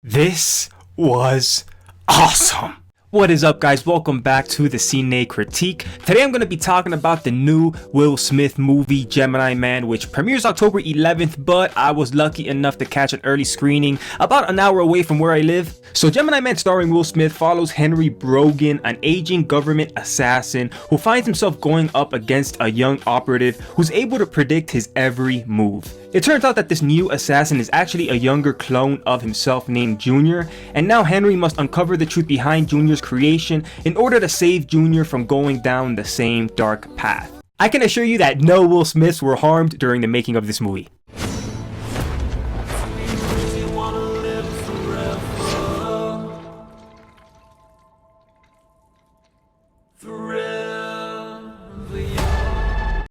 This was awesome. What is up, guys? Welcome back to the Cine Critique. Today I'm going to be talking about the new Will Smith movie Gemini Man, which premieres October 11th, but I was lucky enough to catch an early screening about an hour away from where I live. So Gemini Man, starring Will Smith, follows Henry Brogan, an aging government assassin who finds himself going up against a young operative who's able to predict his every move. It turns out that this new assassin is actually a younger clone of himself named Junior, and now Henry must uncover the truth behind Junior's creation in order to save Junior from going down the same dark path. I can assure you that no Will Smiths were harmed during the making of this movie.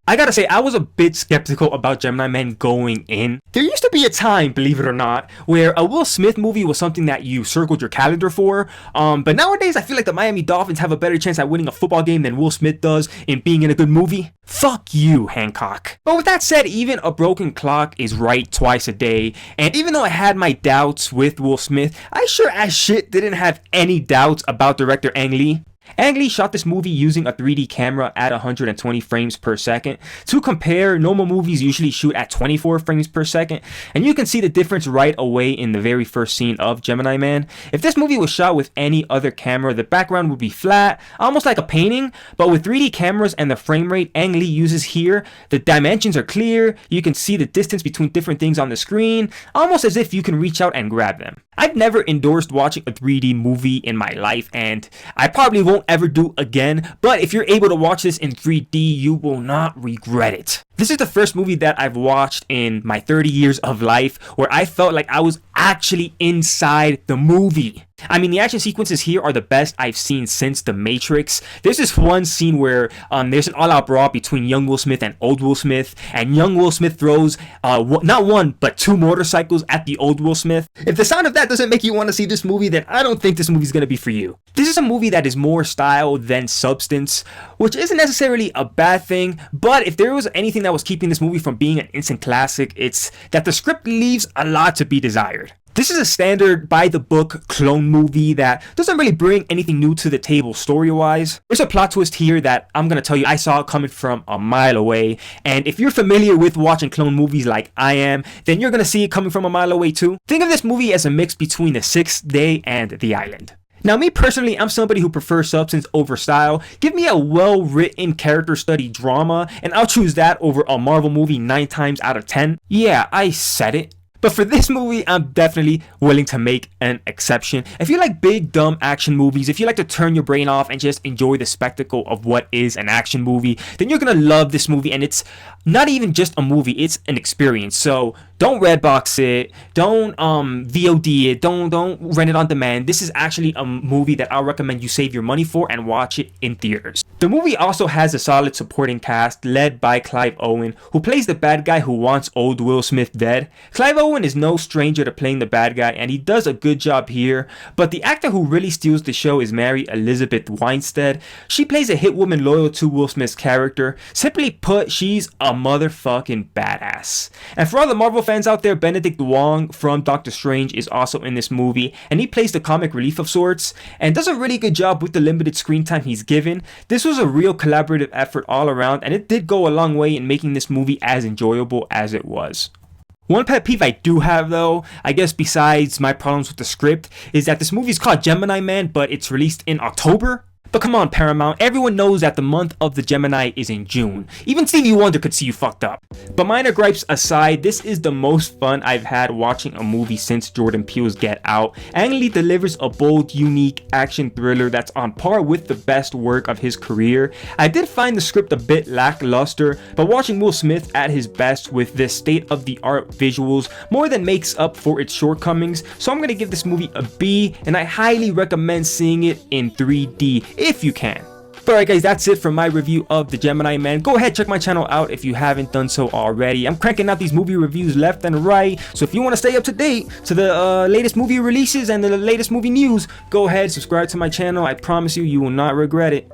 I gotta say, I was a bit skeptical about Gemini Man going in. There used to be a time, believe it or not, where a Will Smith movie was something that you circled your calendar for. But nowadays, I feel like the Miami Dolphins have a better chance at winning a football game than Will Smith does in being in a good movie. Fuck you, Hancock. But with that said, even a broken clock is right twice a day. And even though I had my doubts with Will Smith, I sure as shit didn't have any doubts about director Ang Lee. Ang Lee shot this movie using a 3D camera at 120 frames per second. To compare, normal movies usually shoot at 24 frames per second, and you can see the difference right away in the very first scene of Gemini Man. If this movie was shot with any other camera, the background would be flat, almost like a painting, but with 3D cameras and the frame rate Ang Lee uses here, the dimensions are clear, you can see the distance between different things on the screen, almost as if you can reach out and grab them. I've never endorsed watching a 3D movie in my life, and I probably won't ever do again, but if you're able to watch this in 3D, you will not regret it. This is the first movie that I've watched in my 30 years of life where I felt like I was actually inside the movie. I mean, the action sequences here are the best I've seen since The Matrix. There's this one scene where there's an all-out brawl between young Will Smith and old Will Smith, and young Will Smith throws not one, but two motorcycles at the old Will Smith. If the sound of that doesn't make you want to see this movie, then I don't think this movie's gonna be for you. This is a movie that is more style than substance, which isn't necessarily a bad thing, but if there was anything that was keeping this movie from being an instant classic, it's that the script leaves a lot to be desired. This is a standard by-the-book clone movie that doesn't really bring anything new to the table story-wise. There's a plot twist here that I'm gonna tell you I saw coming from a mile away, and if you're familiar with watching clone movies like I am, then you're gonna see it coming from a mile away too. Think of this movie as a mix between The Sixth Day and The Island. Now, me personally, I'm somebody who prefers substance over style. Give me a well-written character study drama, and I'll choose that over a Marvel movie 9 times out of 10. Yeah, I said it. But for this movie, I'm definitely willing to make an exception. If you like big, dumb action movies, if you like to turn your brain off and just enjoy the spectacle of what is an action movie, then you're gonna love this movie. And it's not even just a movie, it's an experience. So don't Redbox it, don't VOD it, don't rent it on demand. This is actually a movie that I'll recommend you save your money for and watch it in theaters. The movie also has a solid supporting cast led by Clive Owen, who plays the bad guy who wants old Will Smith dead. Clive Owen is no stranger to playing the bad guy, and he does a good job here, but the actor who really steals the show is Mary Elizabeth Winstead. She plays a hit woman loyal to Will Smith's character. Simply put, she's a motherfucking badass. And for all the Marvel fans out there, Benedict Wong from Doctor Strange is also in this movie, and he plays the comic relief of sorts, and does a really good job with the limited screen time he's given. This was a real collaborative effort all around, and it did go a long way in making this movie as enjoyable as it was. One pet peeve I do have, though, I guess besides my problems with the script, is that this movie is called Gemini Man, but it's released in October. But come on, Paramount, everyone knows that the month of the Gemini is in June. Even Stevie Wonder could see you fucked up. But minor gripes aside, this is the most fun I've had watching a movie since Jordan Peele's Get Out. Ang Lee delivers a bold, unique action thriller that's on par with the best work of his career. I did find the script a bit lackluster, but watching Will Smith at his best with this state-of-the-art visuals more than makes up for its shortcomings, so I'm gonna give this movie a B, and I highly recommend seeing it in 3D. If you can. Alright guys, that's it for my review of the Gemini Man. Go ahead, check my channel out if you haven't done so already. I'm cranking out these movie reviews left and right, so if you want to stay up to date to the latest movie releases and the latest movie news, go ahead, subscribe to my channel. I promise you, you will not regret it.